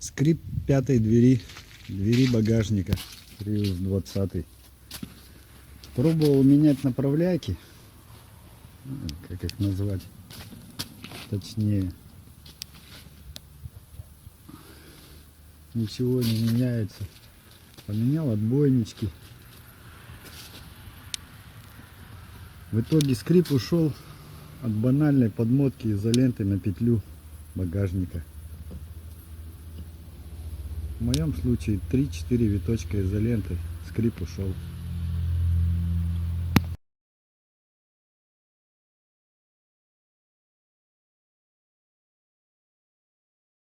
Скрип пятой двери багажника Prius 20. Пробовал менять направляйки, как их назвать точнее. Ничего не меняется. Поменял отбойнички. В итоге скрип ушел от банальной подмотки изоленты на петлю багажника. В моем случае 3-4 виточка изоленты, скрип ушел.